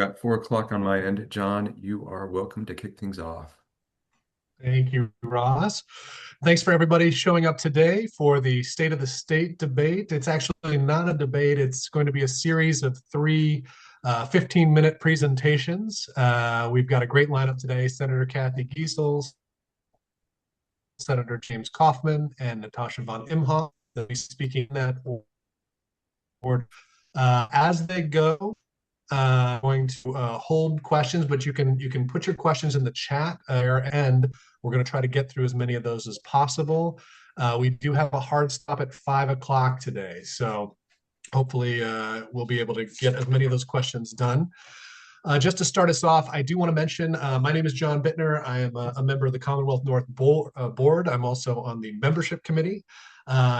got 4 o'clock on my end. John, you are welcome to kick things off. Thank you, Ross. Thanks for everybody showing up today for the State of the State debate. It's actually not a debate. It's going to be a series of three 15-minute presentations. We've got a great lineup today. Senator Cathy Giessel, Senator James Kaufman, and Natasha Von Imhomf. They'll be speaking in that order. As they go, going to hold questions, but you can put your questions in the chat and we're going to try to get through as many of those as possible. We do have a hard stop at 5 o'clock today, so hopefully we'll be able to get as many of those questions done. Just to start us off, I do want to mention my name is John Bittner. I am a member of the Commonwealth North Board. I'm also on the membership committee.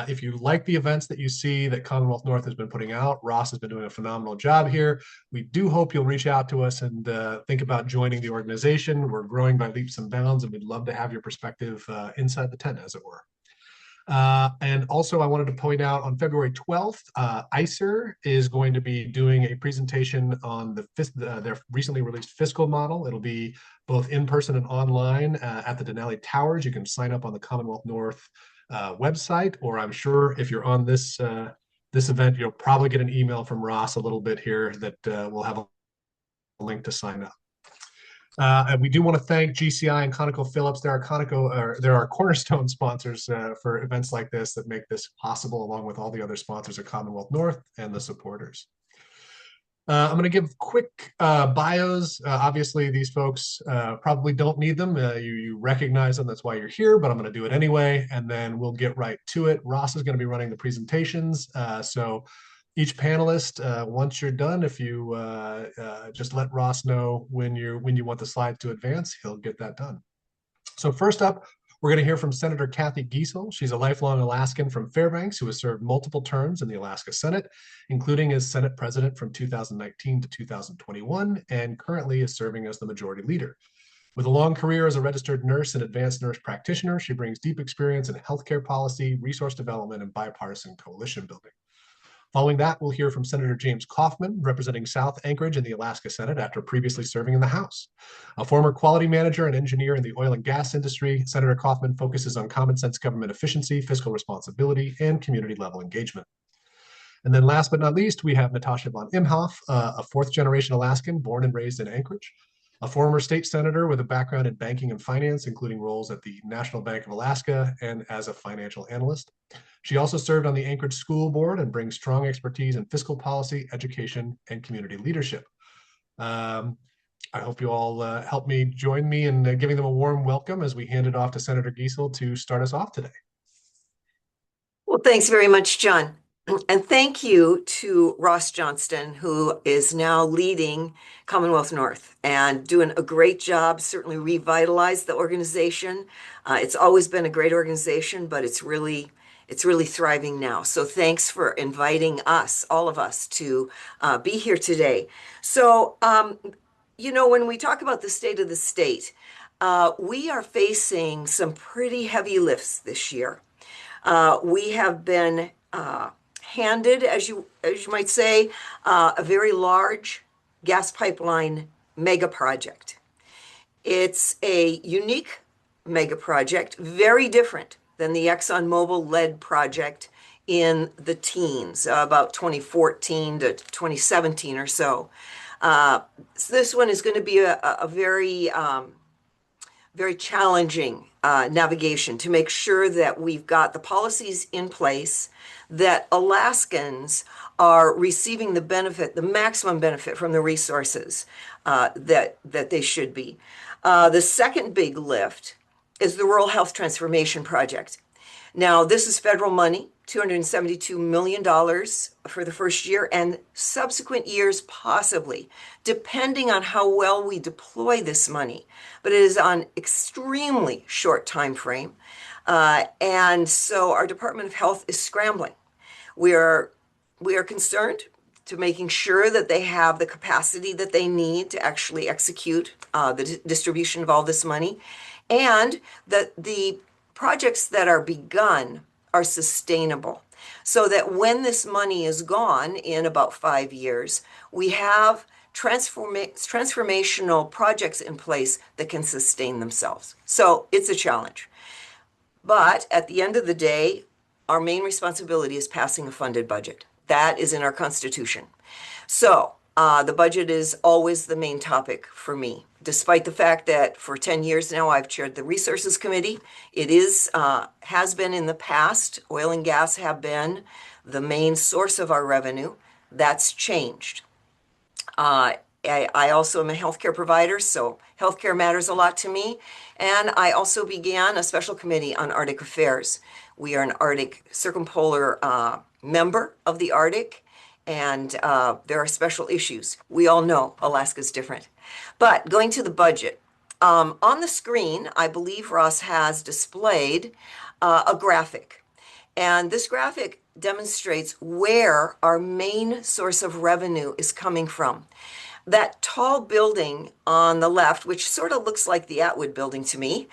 If you like the events that you see that Commonwealth North has been putting out, Ross has been doing a phenomenal job here. We do hope you'll reach out to us and think about joining the organization. We're growing by leaps and bounds, and we'd love to have your perspective inside the tent, as it were. And also, I wanted to point out on February 12th, ICER is going to be doing a presentation on their recently released fiscal model. It'll be both in person and online at the Dunleavy Towers. You can sign up on the Commonwealth North website, or I'm sure if you're on this event, you'll probably get an email from Ross a little bit here that will have a link to sign up. And we do want to thank GCI and ConocoPhillips. There are cornerstone sponsors for events like this that make this possible, along with all the other sponsors at Commonwealth North and the supporters. I'm going to give quick bios. Obviously, these folks probably don't need them. You recognize them. That's why you're here, but I'm going to do it anyway, and then we'll get right to it. Ross is going to be running the presentations. So each panelist, once you're done, if you just let Ross know when you want the slides to advance, he'll get that done. So first up, we're going to hear from Senator Cathy Giessel. She's a lifelong Alaskan from Fairbanks who has served multiple terms in the Alaska Senate, including as Senate President from 2019 to 2021, and currently is serving as the Majority Leader. With a long career as a registered nurse and advanced nurse practitioner, she brings deep experience in healthcare policy, resource development, and bipartisan coalition building. Following that, we'll hear from Senator James Kaufman, representing South Anchorage in the Alaska Senate after previously serving in the House. A former quality manager and engineer in the oil and gas industry, Senator Kaufman focuses on common sense government efficiency, fiscal responsibility, and community level engagement. And then last but not least, we have Natasha Von Imhomf, a fourth generation Alaskan born and raised in Anchorage, a former state senator with a background in banking and finance, including roles at the National Bank of Alaska and as a financial analyst. She also served on the Anchorage School Board and brings strong expertise in fiscal policy, education, and community leadership. I hope you all help me join me in giving them a warm welcome as we hand it off to Senator Giessel to start us off today. Well, thanks very much, John. And thank you to Ross Johnston, who is now leading Commonwealth North and doing a great job, certainly revitalized the organization. It's always been a great organization, but it's really thriving now. So thanks for inviting us, all of us, to be here today. So, when we talk about the state of the state, we are facing some pretty heavy lifts this year. We have been handed, as you might say, a very large gas pipeline mega project. It's a unique mega project, very different than the ExxonMobil-led project in the teens, about 2014 to 2017 or so. So this one is going to be a very, very challenging navigation to make sure that we've got the policies in place, that Alaskans are receiving the benefit, the maximum benefit from the resources that they should be. The second big lift is the Rural Health Transformation Project. Now, this is federal money, $272 million for the first year and subsequent years possibly, depending on how well we deploy this money. But it is on extremely short time frame. And so our Department of Health is scrambling. We are concerned to making sure that they have the capacity that they need to actually execute the distribution of all this money, and that the projects that are begun are sustainable, so that when this money is gone in about 5 years, we have transformational projects in place that can sustain themselves. So it's a challenge. But at the end of the day, our main responsibility is passing a funded budget. That is in our Constitution. So the budget is always the main topic for me, despite the fact that for 10 years now I've chaired the Resources Committee. It has been in the past, oil and gas have been the main source of our revenue. That's changed. I also am a healthcare provider, so healthcare matters a lot to me. And I also began a special committee on Arctic affairs. We are an Arctic circumpolar member of the Arctic, and there are special issues. We all know Alaska's different. But going to the budget, on the screen, I believe Ross has displayed a graphic. And this graphic demonstrates where our main source of revenue is coming from. That tall building on the left, which sort of looks like the Atwood building to me,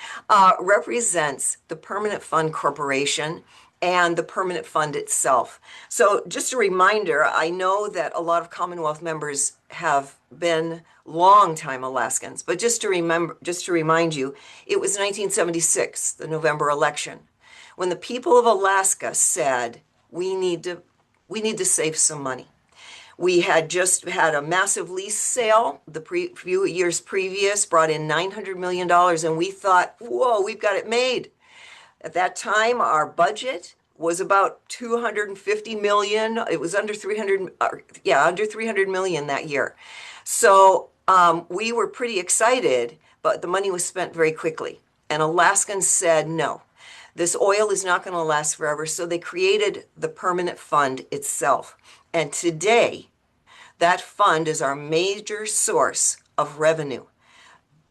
represents the Permanent Fund Corporation and the Permanent Fund itself. So just a reminder, I know that a lot of Commonwealth members have been long-time Alaskans, but just to remind you, it was 1976, the November election, when the people of Alaska said, we need to save some money. We had just had a massive lease sale the few years previous, brought in $900 million, and we thought, whoa, we've got it made. At that time, our budget was about $250 million. It was under 300 million that year. So we were pretty excited, but the money was spent very quickly. And Alaskans said, no, this oil is not going to last forever. So they created the Permanent Fund itself. And today, that fund is our major source of revenue.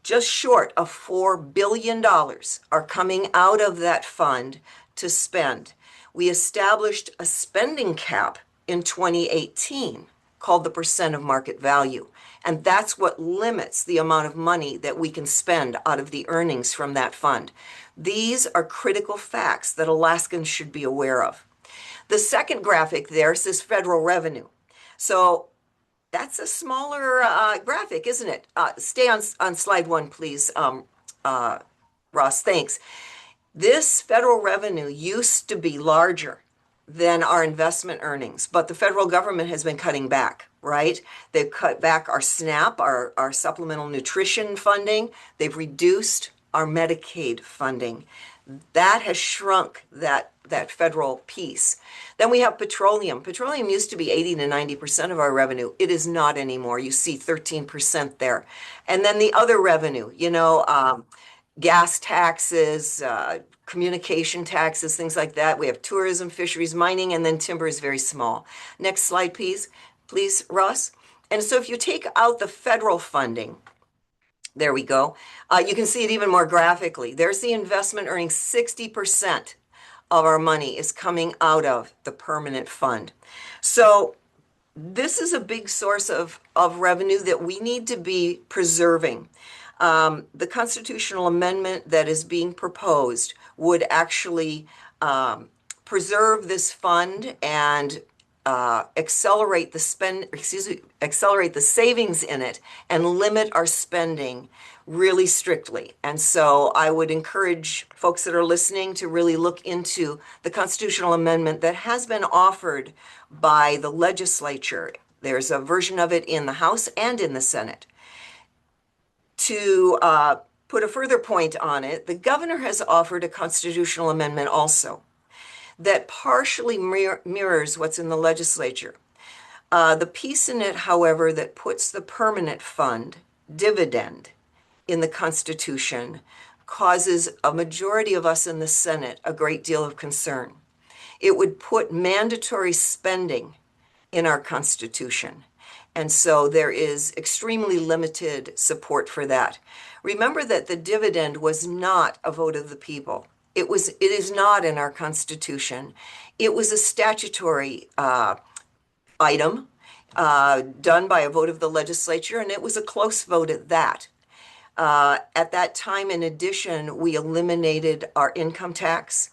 Just short of $4 billion are coming out of that fund to spend. We established a spending cap in 2018 called the percent of market value. And that's what limits the amount of money that we can spend out of the earnings from that fund. These are critical facts that Alaskans should be aware of. The second graphic there says federal revenue. So that's a smaller graphic, isn't it? Stay on slide one, please, Ross, thanks. This federal revenue used to be larger than our investment earnings, but the federal government has been cutting back, right? They've cut back our SNAP, our supplemental nutrition funding. They've reduced our Medicaid funding. That has shrunk that federal piece. Then we have petroleum. Petroleum used to be 80 to 90% of our revenue. It is not anymore. You see 13% there. And then the other revenue, gas taxes, communication taxes, things like that. We have tourism, fisheries, mining, and then timber is very small. Next slide, please, Ross. And so if you take out the federal funding, there we go. You can see it even more graphically. There's the investment earning 60% of our money is coming out of the permanent fund. So this is a big source of revenue that we need to be preserving. The constitutional amendment that is being proposed would actually preserve this fund and accelerate the savings in it and limit our spending really strictly. And so I would encourage folks that are listening to really look into the constitutional amendment that has been offered by the legislature. There's a version of it in the House and in the Senate. To put a further point on it, the governor has offered a constitutional amendment also that partially mirrors what's in the legislature. The piece in it, however, that puts the permanent fund dividend in the Constitution causes a majority of us in the Senate a great deal of concern. It would put mandatory spending in our Constitution. And so there is extremely limited support for that. Remember that the dividend was not a vote of the people. It is not in our Constitution. It was a statutory item done by a vote of the legislature, and it was a close vote at that. At that time, in addition, we eliminated our income tax.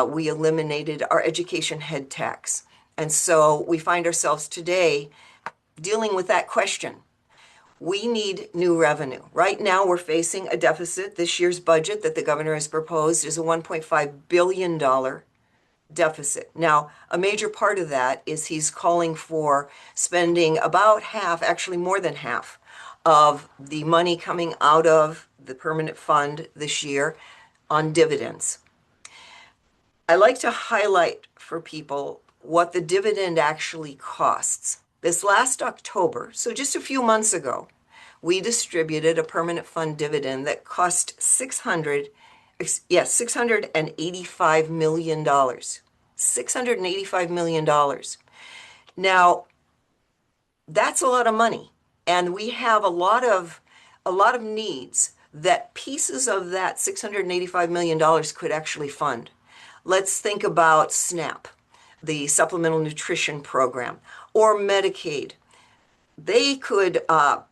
We eliminated our education head tax. And so we find ourselves today dealing with that question. We need new revenue. Right now, we're facing a deficit. This year's budget that the governor has proposed is a $1.5 billion deficit. Now, a major part of that is he's calling for spending about half, actually more than half, of the money coming out of the permanent fund this year on dividends. I like to highlight for people what the dividend actually costs. This last October, so just a few months ago, we distributed a permanent fund dividend that cost $685 million. $685 million. Now, that's a lot of money. And we have a lot of needs that pieces of that $685 million could actually fund. Let's think about SNAP, the Supplemental Nutrition Program, or Medicaid. They could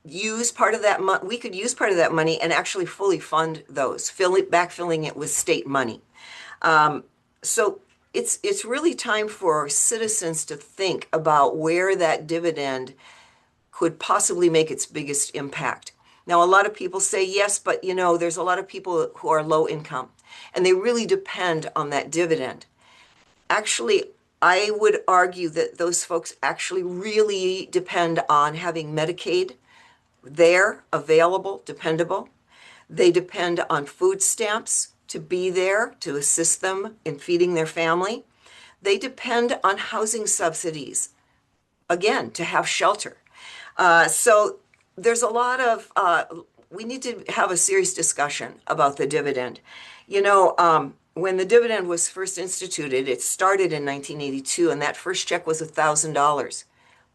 use part of that money. We could use part of that money and actually fully fund those, backfilling it with state money. So it's really time for citizens to think about where that dividend could possibly make its biggest impact. Now, a lot of people say yes, but there's a lot of people who are low income and they really depend on that dividend. Actually, I would argue that those folks actually really depend on having Medicaid there, available, dependable. They depend on food stamps to be there to assist them in feeding their family. They depend on housing subsidies, again, to have shelter. So there's a lot of, we need to have a serious discussion about the dividend. When the dividend was first instituted, it started in 1982, and that first check was $1,000.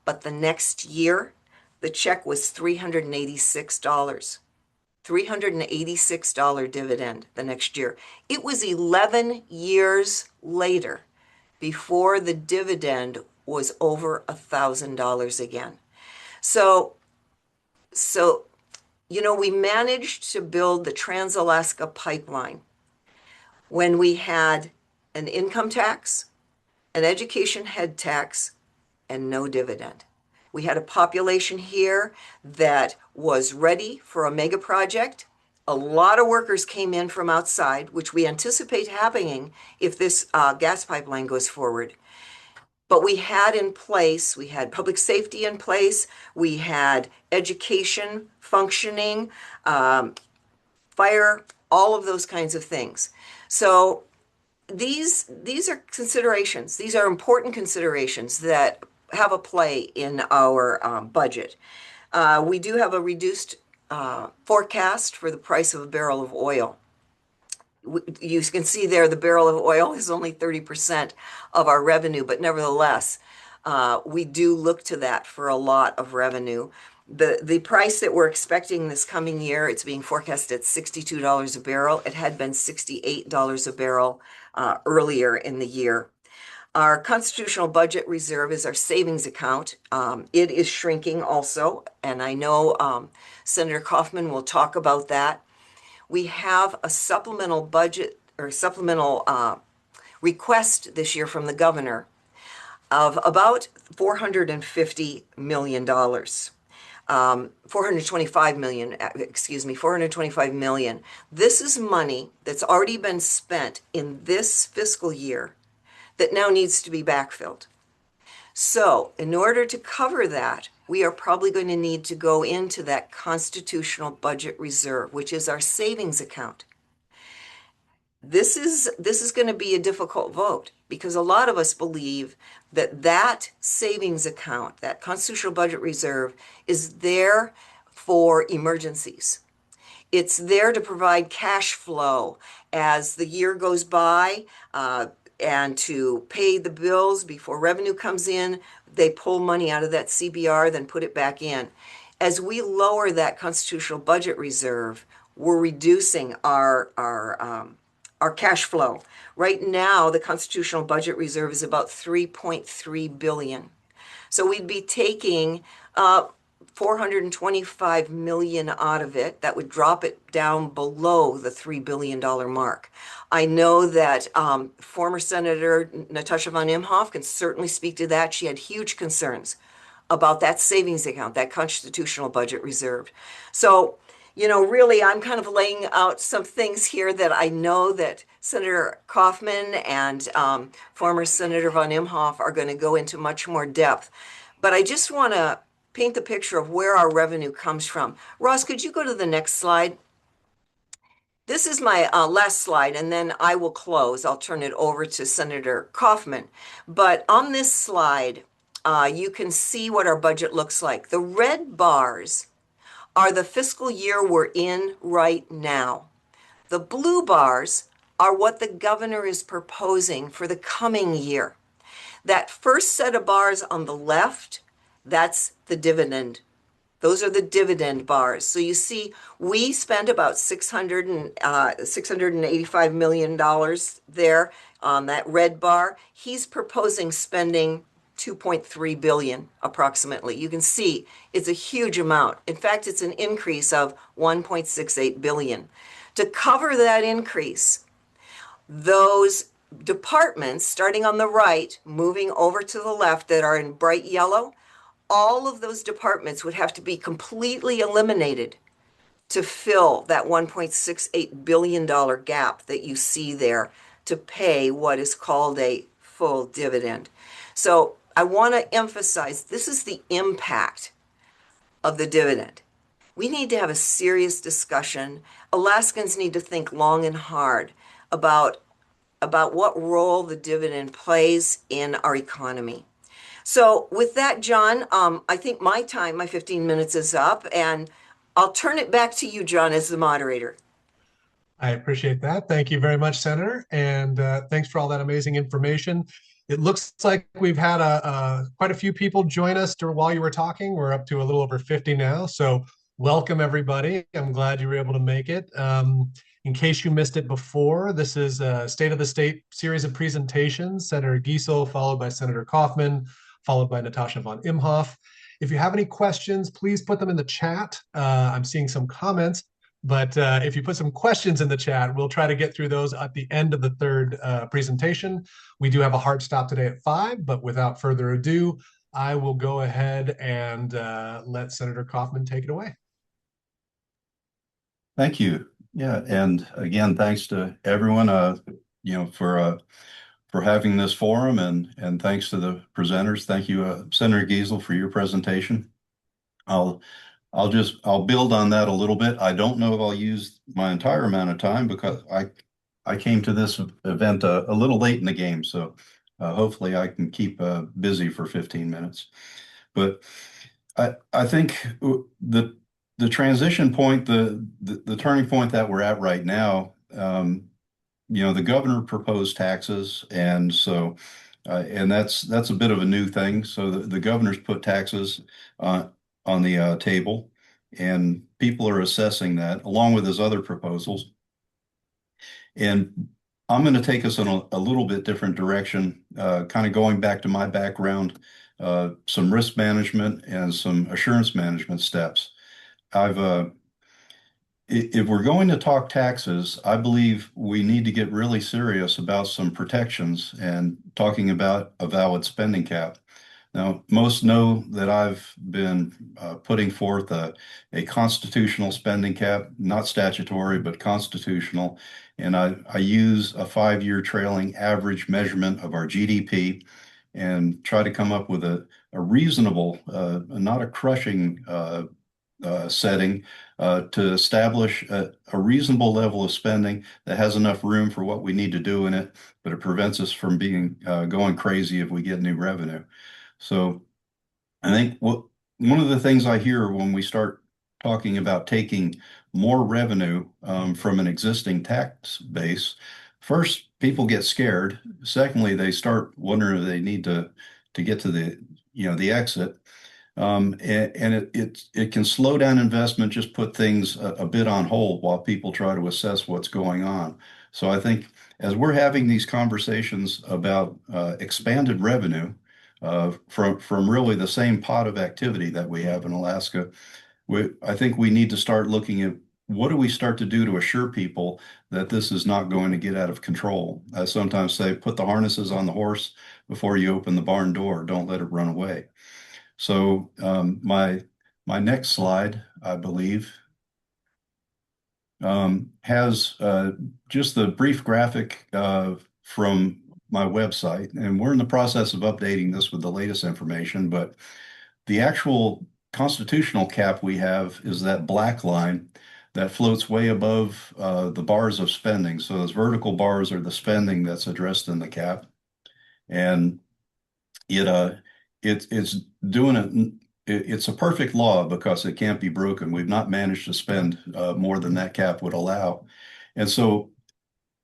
But the next year, the check was $386. $386 dividend the next year. It was 11 years later before the dividend was over $1,000 again. So, we managed to build the Trans-Alaska Pipeline when we had an income tax, an education head tax, and no dividend. We had a population here that was ready for a mega project. A lot of workers came in from outside, which we anticipate happening if this gas pipeline goes forward. But we had public safety in place, we had education functioning, fire, all of those kinds of things. So these are considerations. These are important considerations that have a play in our budget. We do have a reduced forecast for the price of a barrel of oil. You can see there the barrel of oil is only 30% of our revenue, but nevertheless, we do look to that for a lot of revenue. The price that we're expecting this coming year, it's being forecast at $62 a barrel. It had been $68 a barrel earlier in the year. Our constitutional budget reserve is our savings account. It is shrinking also, and I know Senator Kaufman will talk about that. We have a supplemental budget or supplemental request this year from the governor of about $450 million. 425 million, $425 million. This is money that's already been spent in this fiscal year that now needs to be backfilled. So in order to cover that, we are probably going to need to go into that constitutional budget reserve, which is our savings account. This is going to be a difficult vote because a lot of us believe that savings account, that constitutional budget reserve, is there for emergencies. It's there to provide cash flow as the year goes by, and to pay the bills before revenue comes in. They pull money out of that CBR, then put it back in. As we lower that constitutional budget reserve, we're reducing our cash flow. Right now, the constitutional budget reserve is about $3.3 billion. So we'd be taking $425 million out of it. That would drop it down below the $3 billion mark. I know that former Senator Natasha Von Imhomf can certainly speak to that. She had huge concerns about that savings account, that constitutional budget reserve. So, really, I'm kind of laying out some things here that I know that Senator Kaufman and former Senator Von Imhoff are going to go into much more depth. But I just want to paint the picture of where our revenue comes from. Ross, could you go to the next slide? This is my last slide, and then I will close. I'll turn it over to Senator Kaufman. But on this slide, you can see what our budget looks like. The red bars are the fiscal year we're in right now. The blue bars are what the governor is proposing for the coming year. That first set of bars on the left, that's the dividend. Those are the dividend bars. So you see, we spent about $685 million there on that red bar. He's proposing spending 2.3 billion approximately. You can see it's a huge amount. In fact, it's an increase of 1.68 billion. To cover that increase, those departments, starting on the right, moving over to the left that are in bright yellow, all of those departments would have to be completely eliminated to fill that $1.68 billion gap that you see there to pay what is called a full dividend. So I want to emphasize this is the impact of the dividend. We need to have a serious discussion. Alaskans need to think long and hard about what role the dividend plays in our economy. So with that, John, I think my 15 minutes is up, and I'll turn it back to you, John, as the moderator. I appreciate that. Thank you very much, Senator. And thanks for all that amazing information. It looks like we've had quite a few people join us while you were talking. We're up to a little over 50 now. So welcome, everybody. I'm glad you were able to make it. In case you missed it before, this is a State of the State series of presentations. Senator Giessel, followed by Senator Kaufman, followed by Natasha Von Imhomf. If you have any questions, please put them in the chat. I'm seeing some comments, but if you put some questions in the chat, we'll try to get through those at the end of the third presentation. We do have a hard stop today at 5, but without further ado, I will go ahead and let Senator Kaufman take it away. Thank you. Yeah, and again, thanks to everyone, for having this forum, and thanks to the presenters. Thank you, Senator Giessel, for your presentation. I'll build on that a little bit. I don't know if I'll use my entire amount of time because I came to this event a little late in the game, so hopefully I can keep busy for 15 minutes. But I think the transition point, the turning point that we're at right now, the governor proposed taxes, and so and that's a bit of a new thing. So the governor's put taxes on the table, and people are assessing that along with his other proposals. And I'm going to take us in a little bit different direction, kind of going back to my background, some risk management and some assurance management steps. If we're going to talk taxes, I believe we need to get really serious about some protections and talking about a valid spending cap. Now, most know that I've been putting forth a constitutional spending cap, not statutory, but constitutional. And I use a 5-year trailing average measurement of our GDP and try to come up with a reasonable, not a crushing setting to establish a reasonable level of spending that has enough room for what we need to do in it, but it prevents us from going crazy if we get new revenue. So I think one of the things I hear when we start talking about taking more revenue from an existing tax base, first, people get scared. Secondly, they start wondering if they need to get to the exit. And it can slow down investment, just put things a bit on hold while people try to assess what's going on. So I think as we're having these conversations about expanded revenue from really the same pot of activity that we have in Alaska, I think we need to start looking at what do we start to do to assure people that this is not going to get out of control. I sometimes say, put the harnesses on the horse before you open the barn door. Don't let it run away. So my next slide, I believe, has just the brief graphic from my website, and we're in the process of updating this with the latest information, but the actual constitutional cap we have is that black line that floats way above the bars of spending. So those vertical bars are the spending that's addressed in the cap. And it's doing it. It's a perfect law because it can't be broken. We've not managed to spend more than that cap would allow. And so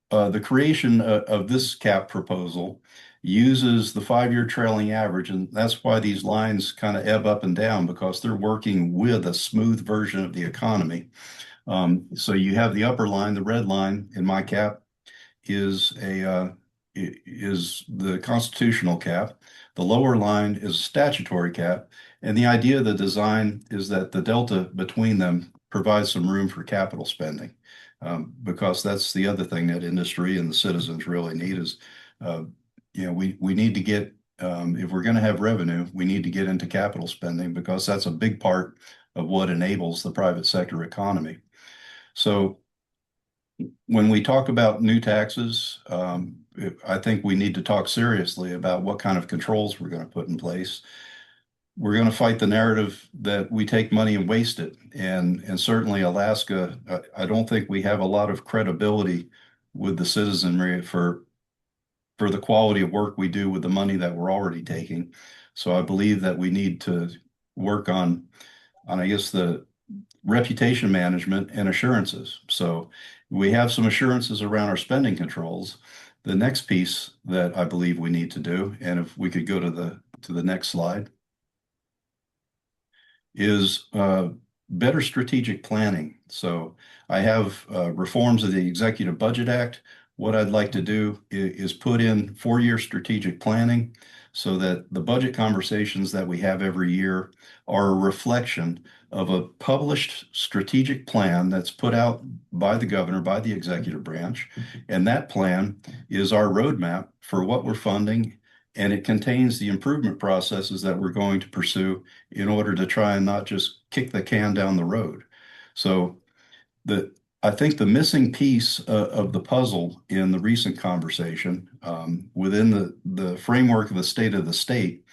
the creation of this cap proposal uses the 5-year trailing average, and that's why these lines kind of ebb up and down, because they're working with a smooth version of the economy. So you have the upper line, the red line in my cap is the constitutional cap. The lower line is a statutory cap, and the idea of the design is that the delta between them provides some room for capital spending, because that's the other thing that industry and the citizens really need is, we need to get, if we're going to have revenue, we need to get into capital spending because that's a big part of what enables the private sector economy. So when we talk about new taxes, I think we need to talk seriously about what kind of controls we're going to put in place. We're going to fight the narrative that we take money and waste it. And certainly Alaska, I don't think we have a lot of credibility with the citizenry for the quality of work we do with the money that we're already taking. So I believe that we need to work on I guess, the reputation management and assurances. So we have some assurances around our spending controls. The next piece that I believe we need to do, and if we could go to the next slide, is better strategic planning. So I have reforms of the Executive Budget Act. What I'd like to do is put in 4-year strategic planning so that the budget conversations that we have every year are a reflection of a published strategic plan that's put out by the governor, by the executive branch. And that plan is our roadmap for what we're funding, and it contains the improvement processes that we're going to pursue in order to try and not just kick the can down the road. So I think the missing piece of the puzzle in the recent conversation within the framework of the state of the state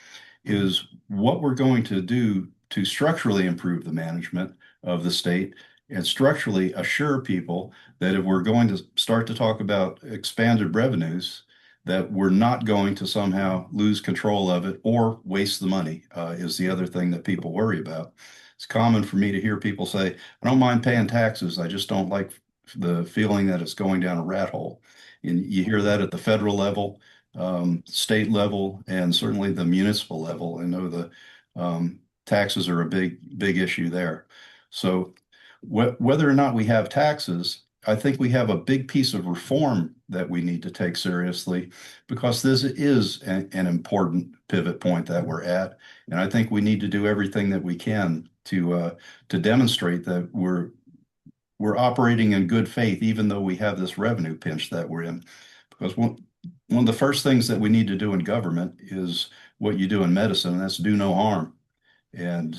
is what we're going to do to structurally improve the management of the state and structurally assure people that if we're going to start to talk about expanded revenues, that we're not going to somehow lose control of it or waste the money is the other thing that people worry about. It's common for me to hear people say, I don't mind paying taxes. I just don't like the feeling that it's going down a rat hole. And you hear that at the federal level, state level, and certainly the municipal level. I know the taxes are a big issue there. So whether or not we have taxes, I think we have a big piece of reform that we need to take seriously because this is an important pivot point that we're at. And I think we need to do everything that we can to demonstrate that we're operating in good faith, even though we have this revenue pinch that we're in. Because one of the first things that we need to do in government is what you do in medicine, and that's do no harm. And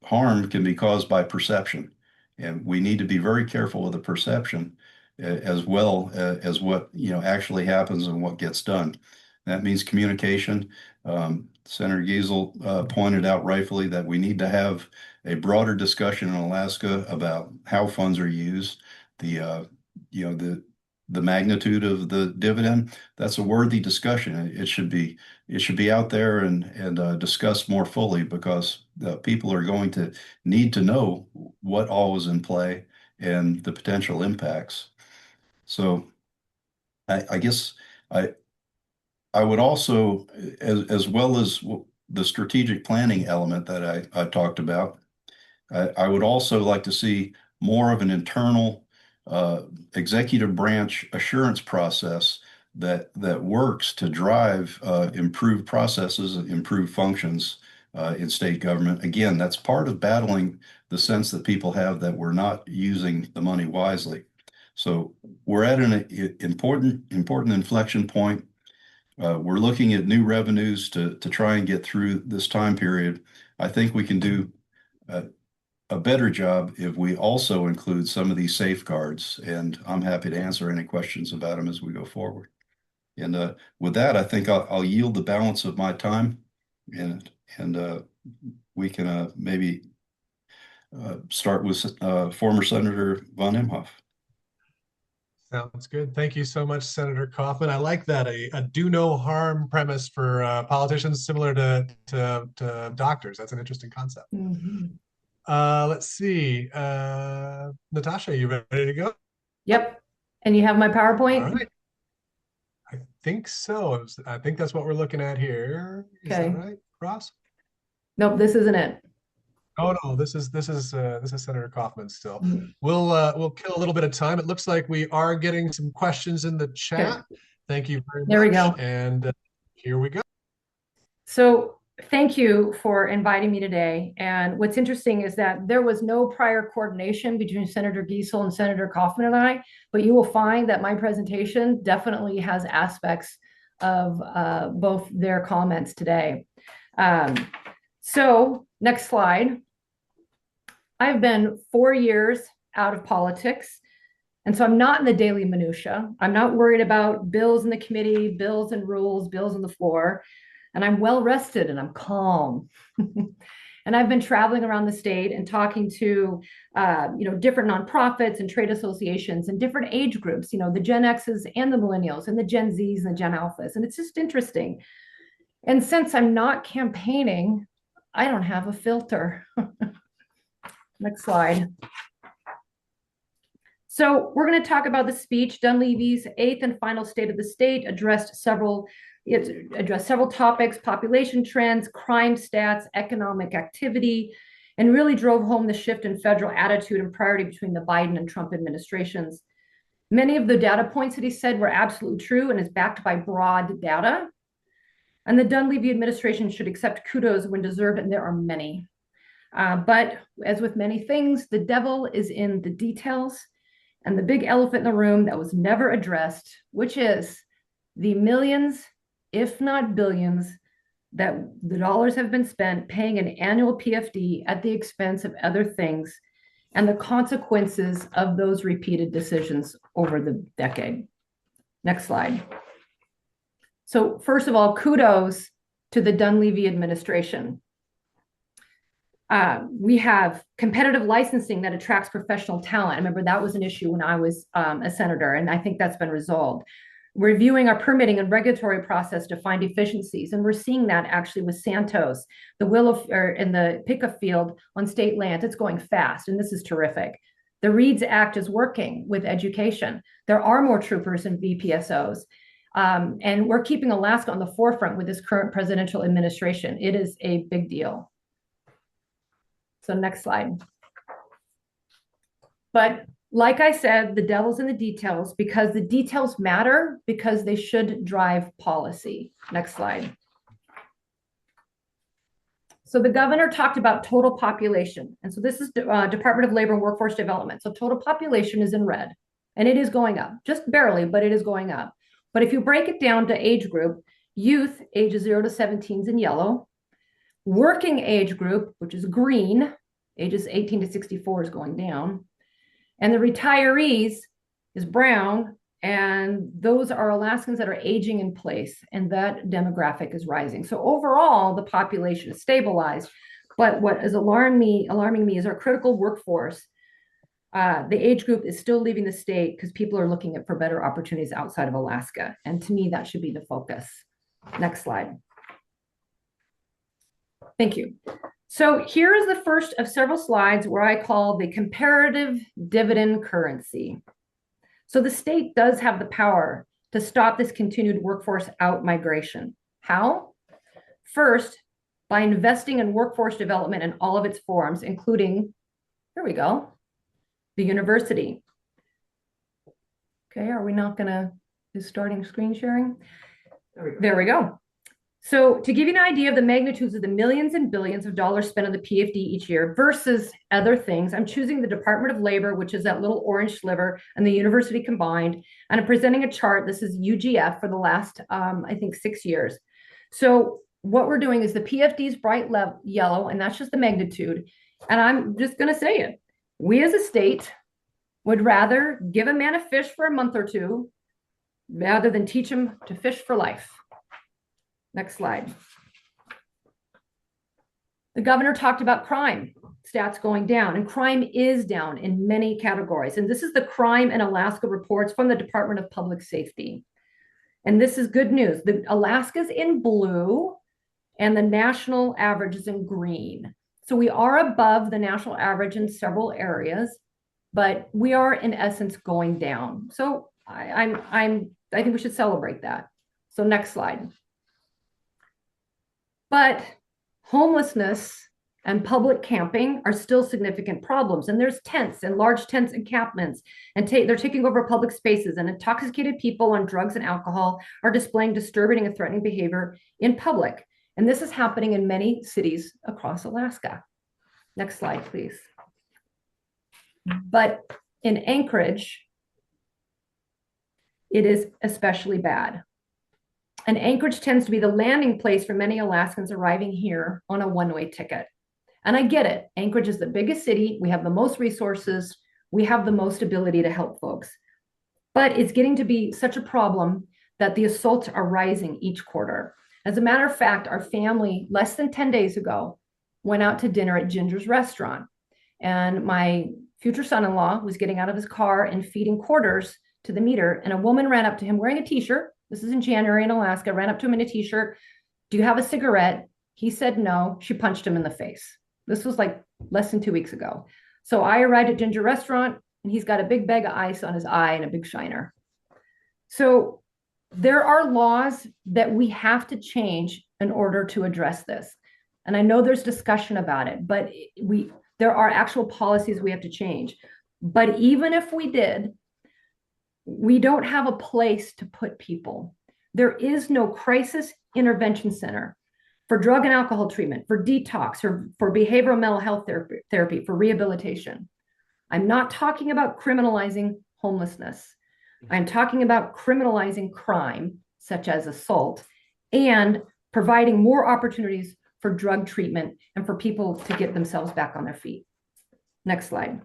harm can be caused by perception. And we need to be very careful with the perception as well as what actually happens and what gets done. That means communication. Senator Giessel pointed out rightfully that we need to have a broader discussion in Alaska about how funds are used, the magnitude of the dividend. That's a worthy discussion. It should be out there and discussed more fully because people are going to need to know what all is in play and the potential impacts. So I guess I would also, as well as the strategic planning element that I talked about, I would also like to see more of an internal executive branch assurance process that works to drive improved processes, improved functions in state government. Again, that's part of battling the sense that people have that we're not using the money wisely. So we're at an important inflection point. We're looking at new revenues to try and get through this time period. I think we can do a better job if we also include some of these safeguards, and I'm happy to answer any questions about them as we go forward. And with that, I think I'll yield the balance of my time, and we can maybe start with former Senator Von Imhoff. Sounds good. Thank you so much, Senator Kaufman. I like that, a do no harm premise for politicians, similar to doctors. That's an interesting concept. Let's see. Natasha, you ready to go? Yep. And you have my PowerPoint? All right. I think so. I think that's what we're looking at here. Is Okay. that right, Ross? Nope, this isn't it. Oh no, this is Senator Kaufman still. We'll kill a little bit of time. It looks like we are getting some questions in the chat. Okay. Thank you very much. There we go. And here we go. So thank you for inviting me today. And what's interesting is that there was no prior coordination between Senator Giessel and Senator Kaufman and I, but you will find that my presentation definitely has aspects of both their comments today. So next slide. I've been 4 years out of politics. And so I'm not in the daily minutia. I'm not worried about bills in the committee, bills and rules, bills on the floor. And I'm well rested and I'm calm. And I've been traveling around the state and talking to different nonprofits and trade associations and different age groups, the Gen X's and the millennials and the Gen Z's and the Gen Alphas. And it's just interesting. And since I'm not campaigning, I don't have a filter. Next slide. So we're going to talk about the speech. Dunleavy's 8th and final State of the State addressed several topics: population trends, crime stats, economic activity, and really drove home the shift in federal attitude and priority between the Biden and Trump administrations. Many of the data points that he said were absolutely true and is backed by broad data. And the Dunleavy administration should accept kudos when deserved, and there are many. But as with many things, the devil is in the details, and the big elephant in the room that was never addressed, which is the millions, if not billions, that the dollars have been spent paying an annual PFD at the expense of other things, and the consequences of those repeated decisions over the decade. Next slide. So first of all, kudos to the Dunleavy administration. We have competitive licensing that attracts professional talent. I remember that was an issue when I was a senator, and I think that's been resolved. Reviewing our permitting and regulatory process to find efficiencies, and we're seeing that actually with Santos, the in the pickup field on state land. It's going fast, and this is terrific. The READS Act is working with education. There are more troopers and VPSOs. And we're keeping Alaska on the forefront with this current presidential administration. It is a big deal. So next slide. But like I said, the devil's in the details, because the details matter, because they should drive policy. Next slide. So the governor talked about total population. And so this is Department of Labor and Workforce Development. So total population is in red, and it is going up, just barely, but it is going up. But if you break it down to age group, youth ages 0 to 17 is in yellow. Working age group, which is green, ages 18 to 64 is going down. And the retirees is brown. And those are Alaskans that are aging in place. And that demographic is rising. So overall, the population is stabilized. But what is alarming me is our critical workforce. The age group is still leaving the state because people are looking for better opportunities outside of Alaska. And to me, that should be the focus. Next slide. Thank you. So here is the first of several slides where I call the comparative dividend currency. So the state does have the power to stop this continued workforce out migration. How? First, by investing in workforce development in all of its forms, including, here we go, the university. Okay, are we not gonna, is starting screen sharing? There we go. So to give you an idea of the magnitudes of the millions and billions of dollars spent on the PFD each year versus other things, I'm choosing the Department of Labor, which is that little orange sliver, and the university combined. And I'm presenting a chart. This is UGF for the last, I think, 6 years. So what we're doing is the PFD is bright yellow, and that's just the magnitude. And I'm just going to say it. We as a state would rather give a man a fish for a month or two rather than teach him to fish for life. Next slide. The governor talked about crime stats going down, and crime is down in many categories. And this is the Crime in Alaska reports from the Department of Public Safety. And this is good news. Alaska's in blue and the national average is in green. So we are above the national average in several areas, but we are in essence going down. So I think we should celebrate that. So next slide. But homelessness and public camping are still significant problems. And there's tents and large tents encampments, and they're taking over public spaces, and intoxicated people on drugs and alcohol are displaying disturbing and threatening behavior in public. And this is happening in many cities across Alaska. Next slide, please. But in Anchorage, it is especially bad. And Anchorage tends to be the landing place for many Alaskans arriving here on a one-way ticket. And I get it. Anchorage is the biggest city. We have the most resources. We have the most ability to help folks. But it's getting to be such a problem that the assaults are rising each quarter. As a matter of fact, our family, less than 10 days ago, went out to dinner at Ginger's restaurant. And my future son-in-law was getting out of his car and feeding quarters to the meter. And a woman ran up to him wearing a t-shirt. This is in January in Alaska, ran up to him in a t-shirt. Do you have a cigarette? He said no. She punched him in the face. This was like less than 2 weeks ago. So I arrived at Ginger Restaurant, and he's got a big bag of ice on his eye and a big shiner. So there are laws that we have to change in order to address this. And I know there's discussion about it, but there are actual policies we have to change. But even if we did, we don't have a place to put people. There is no crisis intervention center for drug and alcohol treatment, for detox, or for behavioral mental health therapy, for rehabilitation. I'm not talking about criminalizing homelessness. I'm talking about criminalizing crime, such as assault, and providing more opportunities for drug treatment and for people to get themselves back on their feet. Next slide.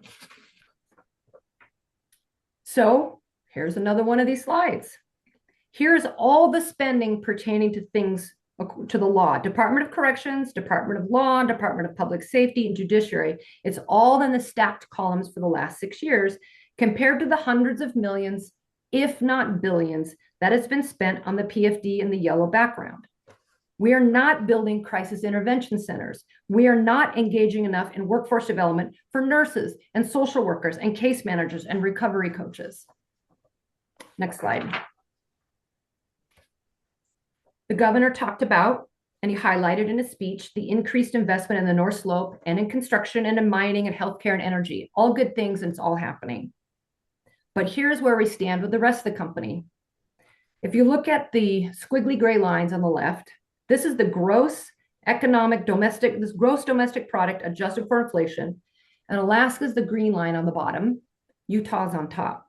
So here's another one of these slides. Here's all the spending pertaining to things, to the law: Department of Corrections, Department of Law, Department of Public Safety, and Judiciary. It's all in the stacked columns for the last 6 years, compared to the hundreds of millions, if not billions, that has been spent on the PFD in the yellow background. We are not building crisis intervention centers. We are not engaging enough in workforce development for nurses and social workers and case managers and recovery coaches. Next slide. The governor talked about, and he highlighted in his speech, the increased investment in the North Slope and in construction and in mining and healthcare and energy. All good things, and it's all happening. But here's where we stand with the rest of the company. If you look at the squiggly gray lines on the left, this is the gross domestic product adjusted for inflation. And Alaska's the green line on the bottom, Utah's on top.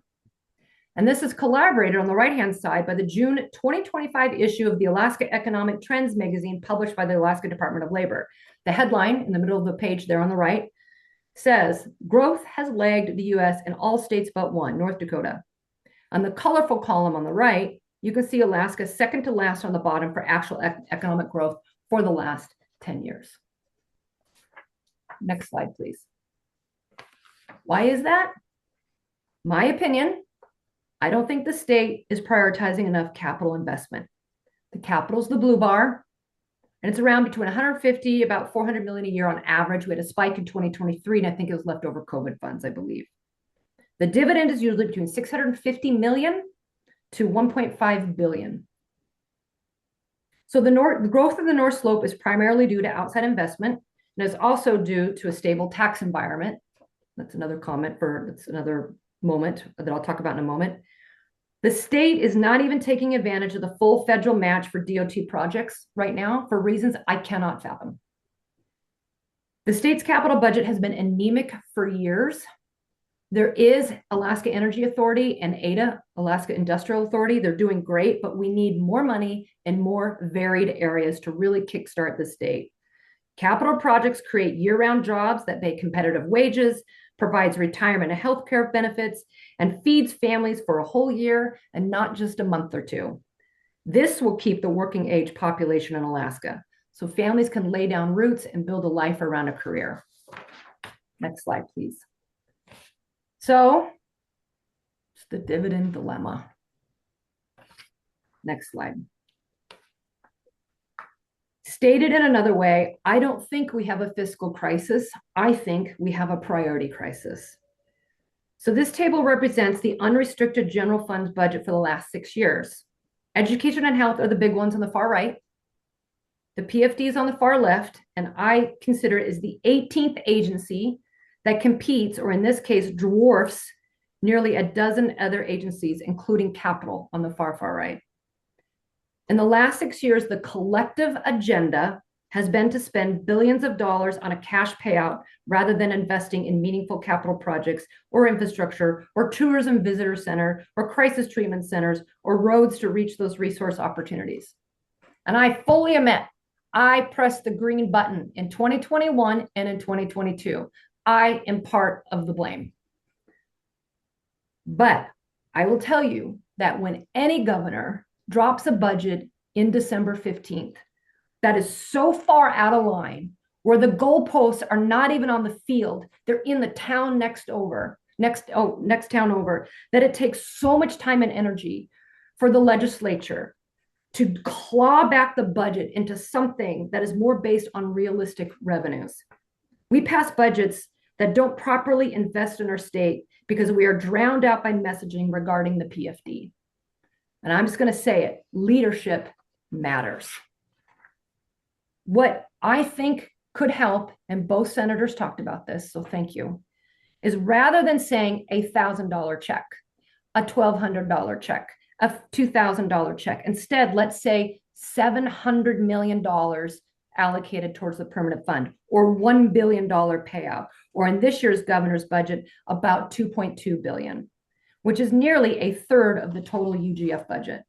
And this is collaborated on the right-hand side by the June 2025 issue of the Alaska Economic Trends magazine, published by the Alaska Department of Labor. The headline in the middle of the page there on the right says, growth has lagged the US in all states but one, North Dakota. On the colorful column on the right, you can see Alaska second to last on the bottom for actual economic growth for the last 10 years. Next slide, please. Why is that? My opinion, I don't think the state is prioritizing enough capital investment. The capital's the blue bar, and it's around between 150, about 400 million a year on average. We had a spike in 2023, and I think it was leftover COVID funds, I believe. The dividend is usually between 650 million to 1.5 billion. So the growth of the North Slope is primarily due to outside investment, and is also due to a stable tax environment. That's another comment for, that's another moment that I'll talk about in a moment. The state is not even taking advantage of the full federal match for DOT projects right now for reasons I cannot fathom. The state's capital budget has been anemic for years. There is Alaska Energy Authority and ADA, Alaska Industrial Authority. They're doing great, but we need more money in more varied areas to really kickstart the state. Capital projects create year-round jobs that pay competitive wages, provides retirement and healthcare benefits, and feeds families for a whole year and not just a month or two. This will keep the working age population in Alaska, so families can lay down roots and build a life around a career. Next slide, please. So it's the dividend dilemma. Next slide. Stated in another way, I don't think we have a fiscal crisis. I think we have a priority crisis. So this table represents the unrestricted general funds budget for the last 6 years. Education and health are the big ones on the far right. The PFD is on the far left, and I consider it as the 18th agency that competes, or in this case, dwarfs nearly a dozen other agencies, including capital on the far, far right. In the last 6 years, the collective agenda has been to spend billions of dollars on a cash payout rather than investing in meaningful capital projects or infrastructure or tourism visitor center or crisis treatment centers or roads to reach those resource opportunities. And I fully admit, I pressed the green button in 2021 and in 2022. I am part of the blame. But I will tell you that when any governor drops a budget in December 15th, that is so far out of line where the goalposts are not even on the field, they're in the town next town over, that it takes so much time and energy for the legislature to claw back the budget into something that is more based on realistic revenues. We pass budgets that don't properly invest in our state because we are drowned out by messaging regarding the PFD. And I'm just going to say it, leadership matters. What I think could help, and both senators talked about this, so thank you, is rather than saying a $1,000 check, a $1,200 check, a $2,000 check, instead, let's say $700 million allocated towards the permanent fund, or $1 billion payout, or in this year's governor's budget, about $2.2 billion, which is nearly a third of the total UGF budget.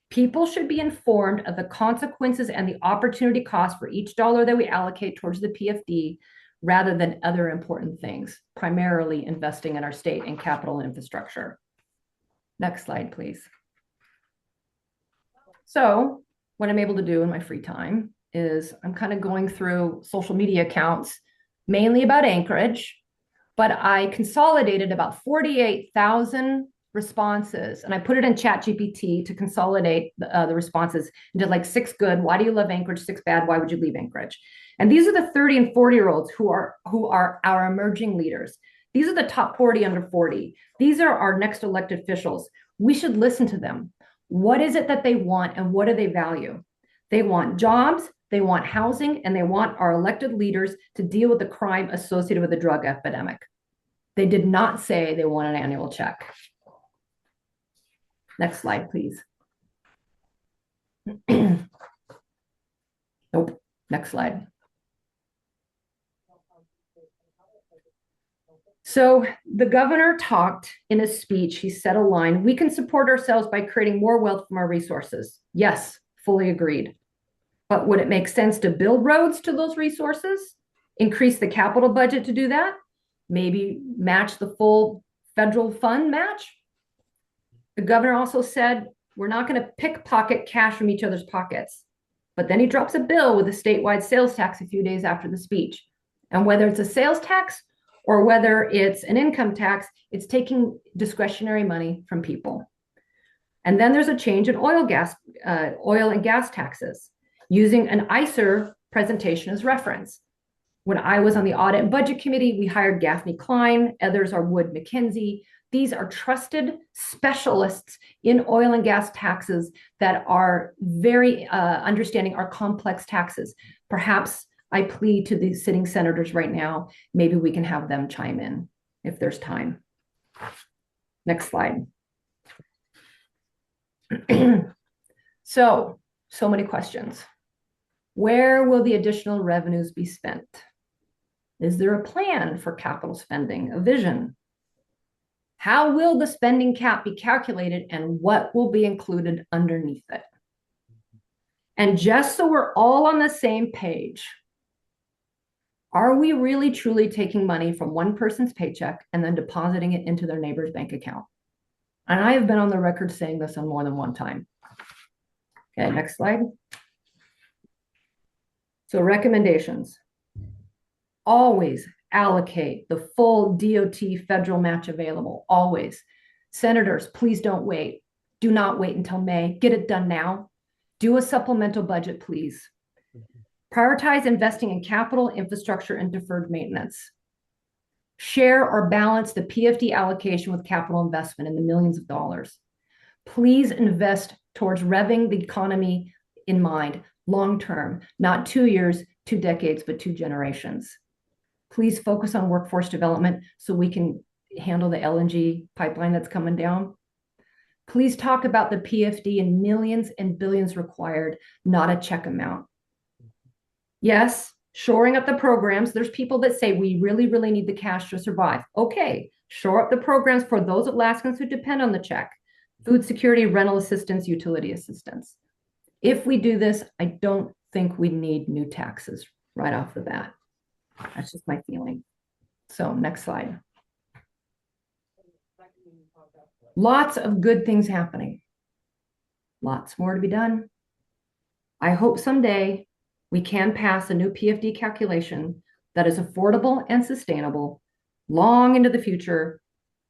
People should be informed of the consequences and the opportunity cost for each dollar that we allocate towards the PFD rather than other important things, primarily investing in our state and capital infrastructure. Next slide, please. So what I'm able to do in my free time is I'm kind of going through social media accounts, mainly about Anchorage, but I consolidated about 48,000 responses, and I put it in ChatGPT to consolidate the responses into like 6 good, why do you love Anchorage, 6 bad, why would you leave Anchorage? And these are the 30 and 40-year-olds who are our emerging leaders. These are the top 40 under 40. These are our next elected officials. We should listen to them. What is it that they want and what do they value? They want jobs, they want housing, and they want our elected leaders to deal with the crime associated with the drug epidemic. They did not say they want an annual check. Next slide, please. Nope. Next slide. So the governor talked in his speech, he said a line, we can support ourselves by creating more wealth from our resources. Yes, fully agreed. But would it make sense to build roads to those resources? Increase the capital budget to do that? Maybe match the full federal fund match? The governor also said, we're not going to pickpocket cash from each other's pockets. But then he drops a bill with a statewide sales tax a few days after the speech. And whether it's a sales tax or whether it's an income tax, it's taking discretionary money from people. And then there's a change in oil and gas taxes, using an ICER presentation as reference. When I was on the Audit and Budget Committee, we hired Gaffney Klein, others are Wood McKenzie. These are trusted specialists in oil and gas taxes that are very understanding our complex taxes. Perhaps I plead to the sitting senators right now, maybe we can have them chime in if there's time. Next slide. So many questions. Where will the additional revenues be spent? Is there a plan for capital spending, a vision? How will the spending cap be calculated and what will be included underneath it? And just so we're all on the same page, are we really truly taking money from one person's paycheck and then depositing it into their neighbor's bank account? And I have been on the record saying this on more than one time. Okay, next slide. So recommendations. Always allocate the full DOT federal match available, always. Senators, please don't wait. Do not wait until May. Get it done now. Do a supplemental budget, please. Prioritize investing in capital, infrastructure, and deferred maintenance. Share or balance the PFD allocation with capital investment in the millions of dollars. Please invest towards revving the economy in mind, long-term, not 2 years, 2 decades, but 2 generations. Please focus on workforce development so we can handle the LNG pipeline that's coming down. Please talk about the PFD in millions and billions required, not a check amount. Yes, shoring up the programs. There's people that say we really, really need the cash to survive. Okay, shore up the programs for those Alaskans who depend on the check. Food security, rental assistance, utility assistance. If we do this, I don't think we need new taxes right off the bat. That's just my feeling. So next slide. Lots of good things happening. Lots more to be done. I hope someday we can pass a new PFD calculation that is affordable and sustainable long into the future,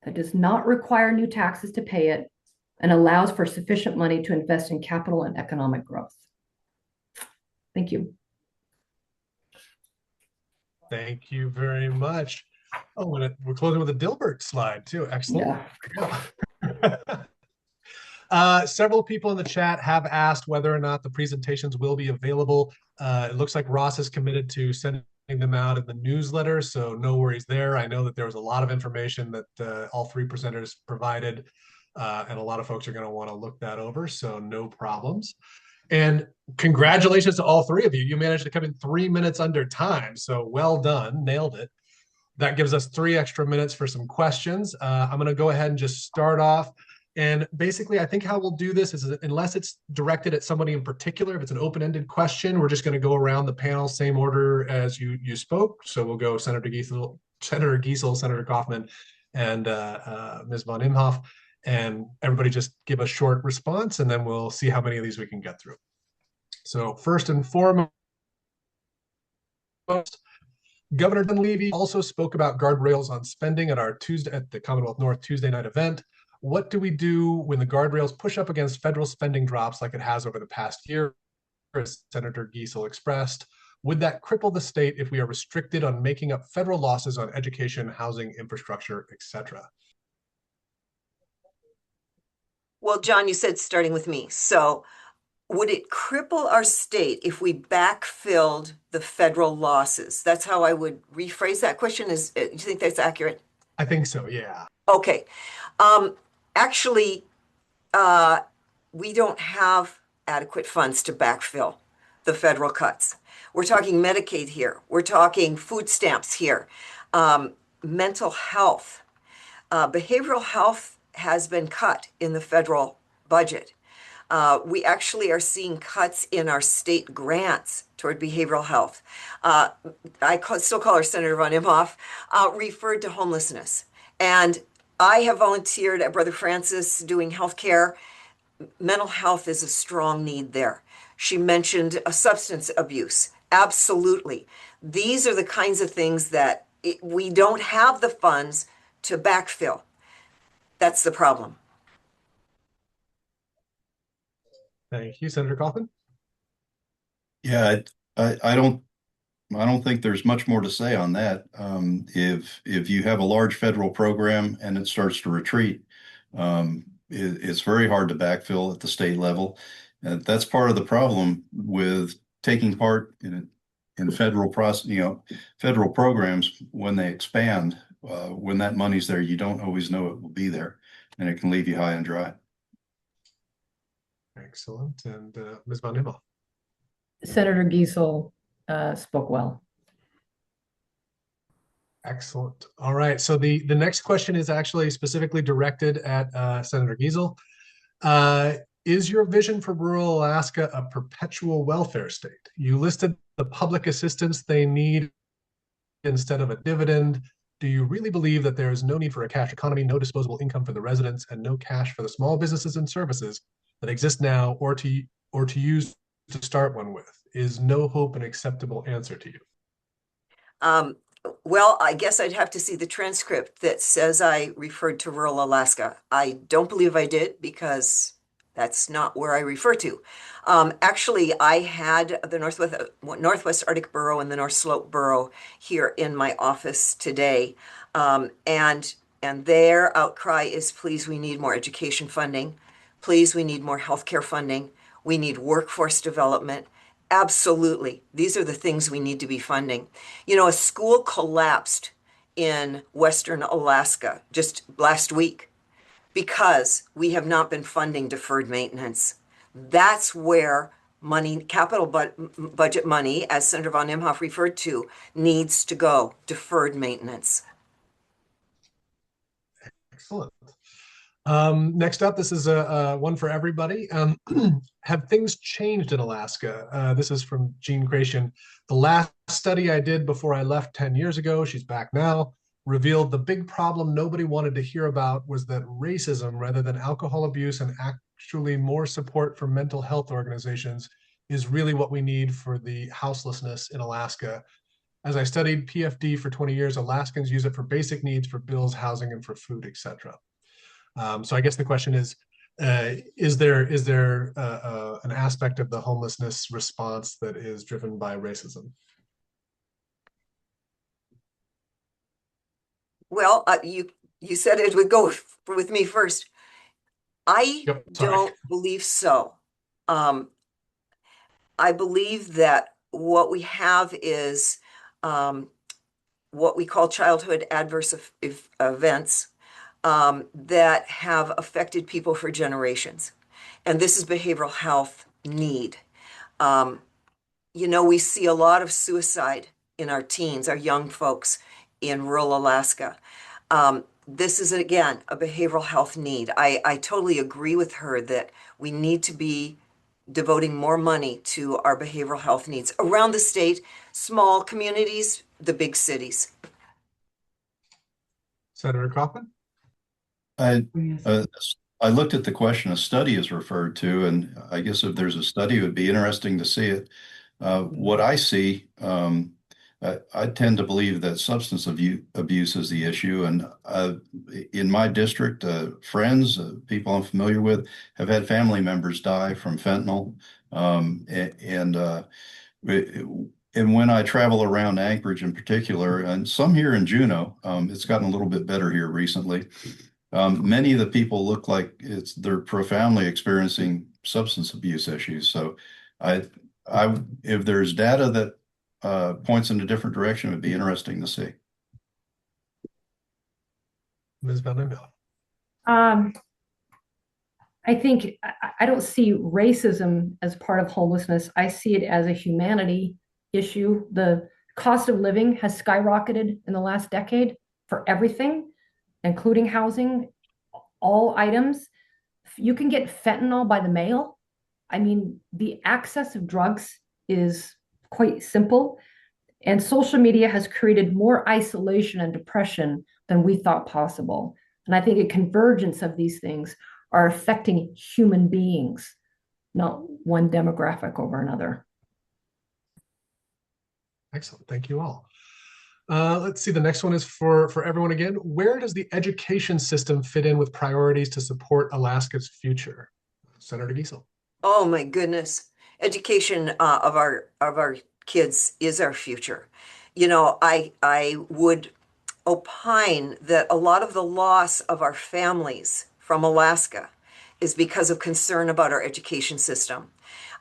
that does not require new taxes to pay it, and allows for sufficient money to invest in capital and economic growth. Thank you. Thank you very much. Oh, we're closing with a Dilbert slide too. Excellent. Yeah. Several people in the chat have asked whether or not the presentations will be available. It looks like Ross is committed to sending them out in the newsletter, so no worries there. I know that there was a lot of information that all 3 presenters provided, and a lot of folks are going to want to look that over, so no problems. And congratulations to all 3 of you. You managed to come in 3 minutes under time, so well done, nailed it. That gives us 3 extra minutes for some questions. I'm going to go ahead and just start off. And basically, I think how we'll do this is, unless it's directed at somebody in particular, if it's an open-ended question, we're just going to go around the panel, same order as you spoke. So we'll go Senator Giessel, Senator Kaufman, and Ms. Von Imhomf. And everybody just give a short response, and then we'll see how many of these we can get through. So first and foremost, Governor Dunleavy also spoke about guardrails on spending at the Commonwealth North Tuesday night event. What do we do when the guardrails push up against federal spending drops like it has over the past year, as Senator Giessel expressed? Would that cripple the state if we are restricted on making up federal losses on education, housing, infrastructure, etc.? Well, John, you said starting with me. So would it cripple our state if we backfilled the federal losses? That's how I would rephrase that question. Do you think that's accurate? I think so, yeah. Okay. Actually, we don't have adequate funds to backfill the federal cuts. We're talking Medicaid here. We're talking food stamps here. Mental health. Behavioral health has been cut in the federal budget. We actually are seeing cuts in our state grants toward behavioral health. Still call her Senator Von Imhomf, referred to homelessness. And I have volunteered at Brother Francis doing healthcare. Mental health is a strong need there. She mentioned substance abuse. Absolutely. These are the kinds of things that we don't have the funds to backfill. That's the problem. Thank you, Senator Kaufman. Yeah, I don't think there's much more to say on that. If you have a large federal program and it starts to retreat, it's very hard to backfill at the state level. That's part of the problem with taking part in federal federal programs. When they expand, when that money's there, you don't always know it will be there, and it can leave you high and dry. Excellent. And Ms. Von Imhomf. Senator Giessel spoke well. Excellent. All right. So the next question is actually specifically directed at Senator Giessel. Is your vision for rural Alaska a perpetual welfare state? You listed the public assistance they need instead of a dividend. Do you really believe that there is no need for a cash economy, no disposable income for the residents, and no cash for the small businesses and services that exist now or to use to start one with? Is no hope an acceptable answer to you? Well, I guess I'd have to see the transcript that says I referred to rural Alaska. I don't believe I did because that's not where I refer to. Actually, I had the Northwest Arctic Borough and the North Slope Borough here in my office today. And their outcry is, please, we need more education funding. Please, we need more healthcare funding. We need workforce development. Absolutely. These are the things we need to be funding. You know, a school collapsed in Western Alaska just last week because we have not been funding deferred maintenance. That's where money, capital budget money, as Senator Von Imhoff referred to, needs to go, deferred maintenance. Excellent. Next up, this is a one for everybody. Have things changed in Alaska? This is from Jean Creation. The last study I did before I left 10 years ago, she's back now, revealed the big problem nobody wanted to hear about was that racism, rather than alcohol abuse and actually more support for mental health organizations, is really what we need for the houselessness in Alaska. As I studied PFD for 20 years, Alaskans use it for basic needs, for bills, housing, and for food, etc. So I guess the question is there an aspect of the homelessness response that is driven by racism? Well, you said it would go with me first. I don't believe so. I believe that what we have is what we call childhood adverse events that have affected people for generations. And this is behavioral health need. You know, we see a lot of suicide in our teens, our young folks in rural Alaska. This is, again, a behavioral health need. I totally agree with her that we need to be devoting more money to our behavioral health needs around the state, small communities, the big cities. Senator Kaufman? I looked at the question a study is referred to, and I guess if there's a study, it would be interesting to see it. What I see, I tend to believe that substance abuse is the issue. And in my district, friends, people I'm familiar with, have had family members die from fentanyl. And when I travel around Anchorage in particular, and some here in Juneau, it's gotten a little bit better here recently. Many of the people look like they're profoundly experiencing substance abuse issues. So if there's data that points in a different direction, it would be interesting to see. Ms. Von Imhomf. I think I don't see racism as part of homelessness. I see it as a humanity issue. The cost of living has skyrocketed in the last decade for everything, including housing, all items. You can get fentanyl by the mail. I mean, the access of drugs is quite simple. And social media has created more isolation and depression than we thought possible. And I think a convergence of these things are affecting human beings, not one demographic over another. Excellent. Thank you all. Let's see. The next one is for everyone again. Where does the education system fit in with priorities to support Alaska's future? Senator Giessel. Oh my goodness. Education of our kids is our future. You know, I would opine that a lot of the loss of our families from Alaska is because of concern about our education system.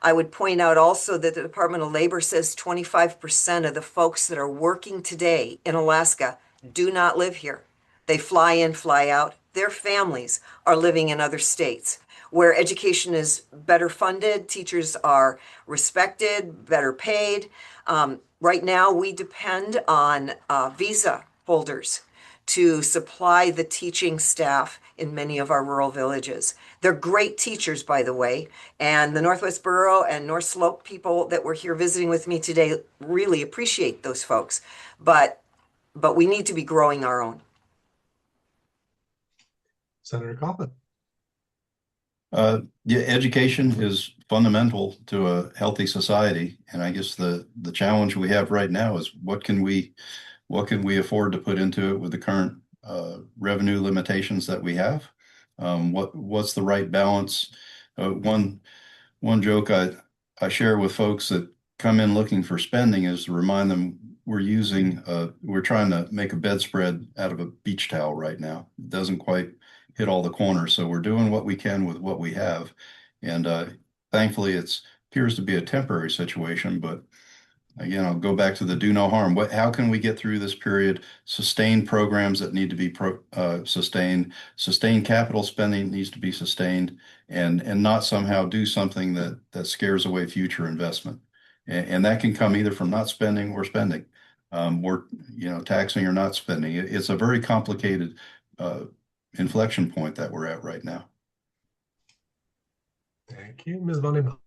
I would point out also that the Department of Labor says 25% of the folks that are working today in Alaska do not live here. They fly in, fly out. Their families are living in other states. where education is better funded, teachers are respected, better paid. Right now, we depend on visa holders to supply the teaching staff in many of our rural villages. They're great teachers, by the way, and the Northwest Borough and North Slope people that were here visiting with me today really appreciate those folks. But we need to be growing our own. Senator Kaufman. Yeah, education is fundamental to a healthy society, and I guess the challenge we have right now is what can we afford to put into it with the current revenue limitations that we have? What's the right balance? One joke I share with folks that come in looking for spending is to remind them we're trying to make a bedspread out of a beach towel right now. It doesn't quite hit all the corners, so we're doing what we can with what we have, and thankfully it appears to be a temporary situation. But again, I'll go back to the do no harm. How can we get through this period? Sustain programs that need to be sustained. Sustain capital spending needs to be sustained, and not somehow do something that scares away future investment. And that can come either from not spending or spending, or taxing or not spending. It's a very complicated inflection point that we're at right now. Thank you, Ms. Von Imhomf.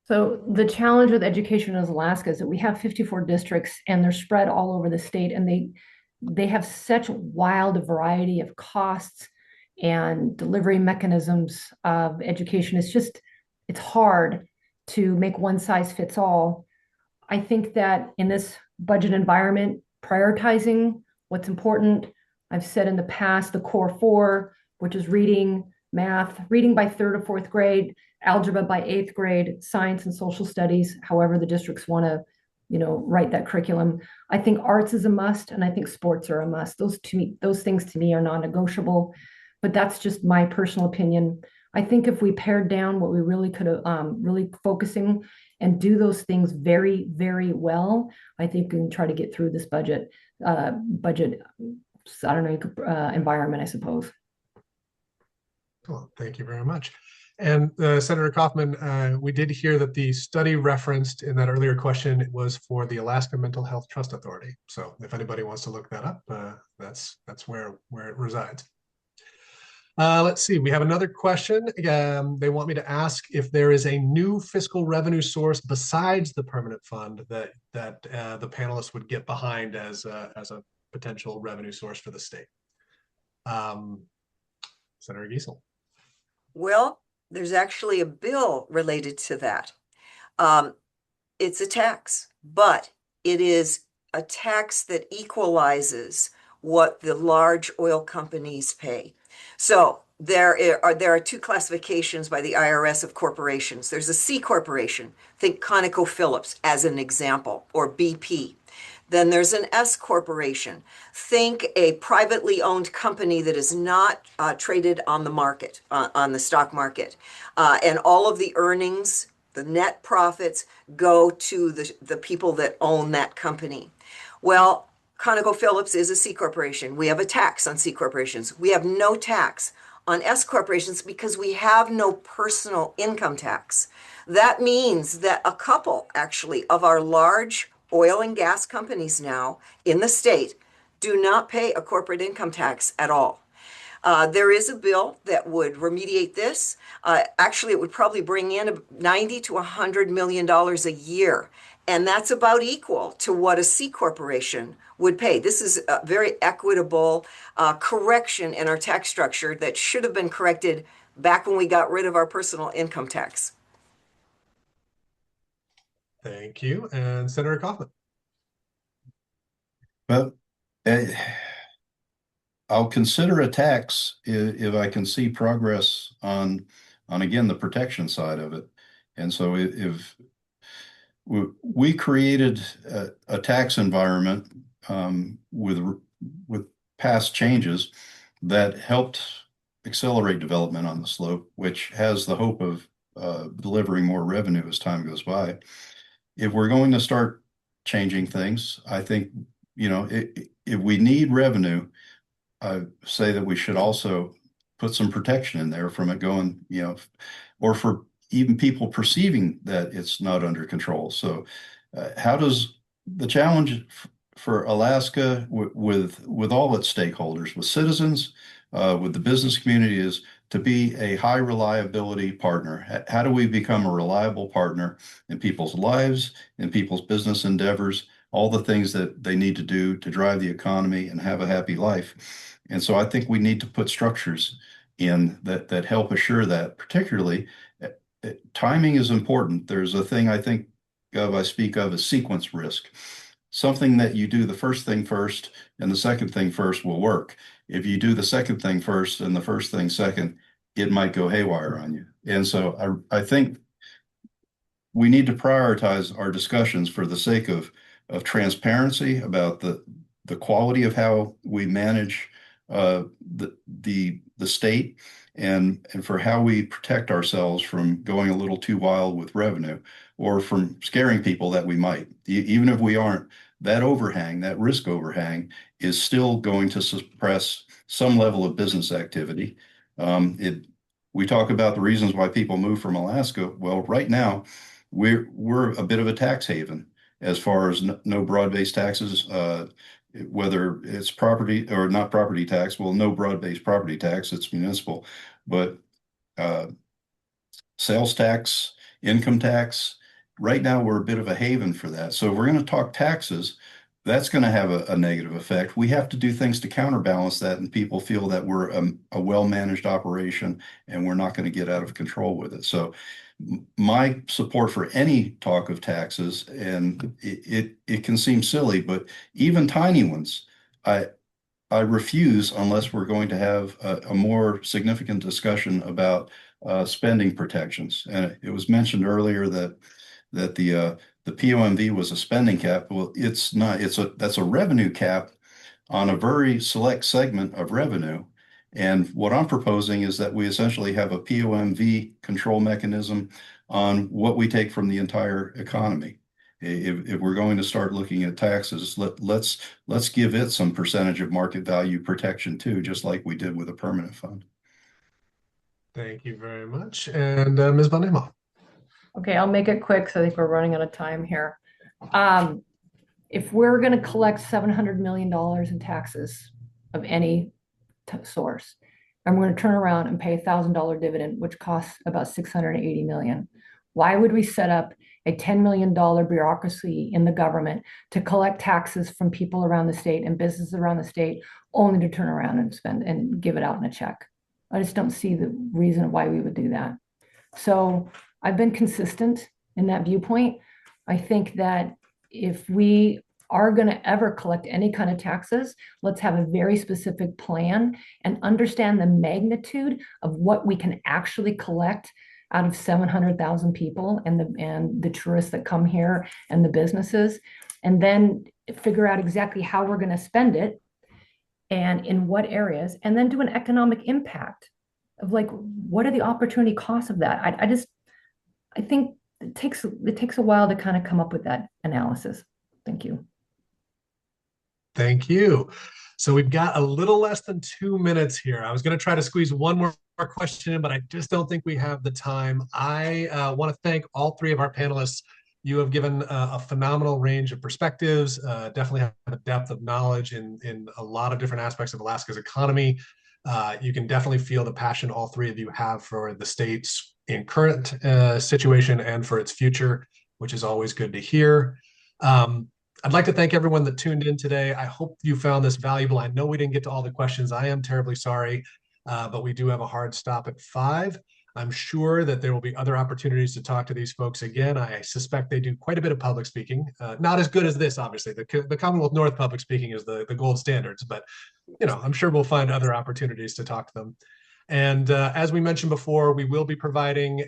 So the challenge with education in Alaska is that we have 54 districts and they're spread all over the state, and they have such wild variety of costs and delivery mechanisms of education. It's hard to make one size fits all. I think that in this budget environment, prioritizing what's important, I've said in the past, the core four, which is reading, math, reading by third or fourth grade, algebra by eighth grade, science and social studies, however the districts want to, write that curriculum. I think arts is a must, and I think sports are a must. Those things to me are non-negotiable, but that's just my personal opinion. I think if we pared down what we really could have, really focusing and do those things very, very well, I think we can try to get through this budget, environment, I suppose. Well, thank you very much. And Senator Kaufman, we did hear that the study referenced in that earlier question was for the Alaska Mental Health Trust Authority. So if anybody wants to look that up, that's where it resides. Let's see, we have another question. They want me to ask if there is a new fiscal revenue source besides the permanent fund that the panelists would get behind as a potential revenue source for the state. Senator Giessel. Well, there's actually a bill related to that. It's a tax, but it is a tax that equalizes what the large oil companies pay. So there are two classifications by the IRS of corporations. There's a C corporation, think ConocoPhillips as an example, or BP. Then there's an S corporation. Think a privately owned company that is not traded on the market, on the stock market. And all of the earnings, the net profits, go to the people that own that company. Well, ConocoPhillips is a C corporation. We have a tax on C corporations. We have no tax on S corporations because we have no personal income tax. That means that a couple, actually, of our large oil and gas companies now in the state do not pay a corporate income tax at all. There is a bill that would remediate this. Actually, it would probably bring in $90 to $100 million a year, and that's about equal to what a C corporation would pay. This is a very equitable correction in our tax structure that should have been corrected back when we got rid of our personal income tax. Thank you. And Senator Kaufman. Well, I'll consider a tax if I can see progress on again the protection side of it. And so if we created a tax environment with past changes that helped accelerate development on the slope, which has the hope of delivering more revenue as time goes by. If we're going to start changing things, I think, if we need revenue, I say that we should also put some protection in there from it going, or for even people perceiving that it's not under control. So how does the challenge for Alaska with all its stakeholders, with citizens, with the business community, is to be a high reliability partner? How do we become a reliable partner in people's lives, in people's business endeavors, all the things that they need to do to drive the economy and have a happy life? And so I think we need to put structures in that help assure that. Particularly, timing is important. There's a thing I think I speak of as sequence risk. Something that you do the first thing first and the second thing first will work. If you do the second thing first and the first thing second, it might go haywire on you. And so I think we need to prioritize our discussions for the sake of transparency about the quality of how we manage the state, and for how we protect ourselves from going a little too wild with revenue, or from scaring people that we might. Even if we aren't, that overhang, that risk overhang, is still going to suppress some level of business activity. We talk about the reasons why people move from Alaska. Well, right now, we're a bit of a tax haven as far as no broad-based taxes, whether it's property or not property tax. Well, no broad-based property tax, it's municipal, but sales tax, income tax, right now we're a bit of a haven for that. So if we're going to talk taxes, that's going to have a negative effect. We have to do things to counterbalance that, and people feel that we're a well-managed operation and we're not going to get out of control with it. So my support for any talk of taxes, and it can seem silly, but even tiny ones, I refuse unless we're going to have a more significant discussion about spending protections. And it was mentioned earlier that the POMV was a spending cap. Well, it's not. That's a revenue cap on a very select segment of revenue. And what I'm proposing is that we essentially have a POMV control mechanism on what we take from the entire economy. If we're going to start looking at taxes, let's give it some percentage of market value protection too, just like we did with a permanent fund. Thank you very much. And Ms. Von Imhomf. Okay, I'll make it quick because I think we're running out of time here. If we're going to collect $700 million in taxes of any source, and we're going to turn around and pay $1,000 dividend, which costs about $680 million, why would we set up a $10 million bureaucracy in the government to collect taxes from people around the state and businesses around the state, only to turn around and spend and give it out in a check? I just don't see the reason why we would do that. So I've been consistent in that viewpoint. I think that if we are going to ever collect any kind of taxes, let's have a very specific plan and understand the magnitude of what we can actually collect out of 700,000 people and the tourists that come here and the businesses, and then figure out exactly how we're going to spend it and in what areas, and then do an economic impact of like, what are the opportunity costs of that? I think it takes a while to kind of come up with that analysis. Thank you. Thank you. So we've got a little less than 2 minutes here. I was going to try to squeeze one more question in, but I just don't think we have the time. I want to thank all three of our panelists. You have given a phenomenal range of perspectives, definitely have a depth of knowledge in a lot of different aspects of Alaska's economy. You can definitely feel the passion all three of you have for the state's in current situation and for its future, which is always good to hear. I'd like to thank everyone that tuned in today. I hope you found this valuable. I know we didn't get to all the questions. I am terribly sorry, but we do have a hard stop at 5. I'm sure that there will be other opportunities to talk to these folks again. I suspect they do quite a bit of public speaking. Not as good as this, obviously. The Commonwealth North public speaking is the gold standards, but I'm sure we'll find other opportunities to talk to them. And as we mentioned before, we will be providing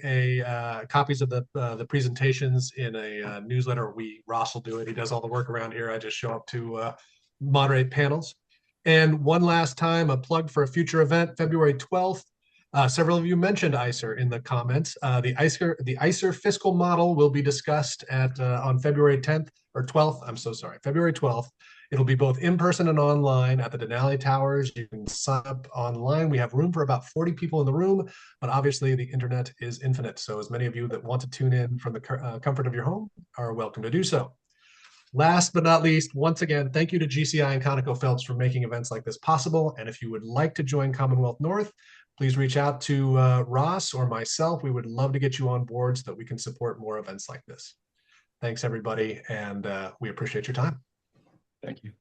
copies of the presentations in a newsletter. Ross will do it. He does all the work around here. I just show up to moderate panels. And one last time, a plug for a future event, February 12th. Several of you mentioned ICER in the comments. The ICER fiscal model will be discussed on February 10th or 12th. I'm so sorry, February 12th. It'll be both in person and online at the Denali Towers. You can sign up online. We have room for about 40 people in the room, but obviously the internet is infinite. So as many of you that want to tune in from the comfort of your home are welcome to do so. Last but not least, once again, thank you to GCI and ConocoPhillips for making events like this possible. And if you would like to join Commonwealth North, please reach out to Ross or myself. We would love to get you on board so that we can support more events like this. Thanks, everybody, and we appreciate your time. Thank you.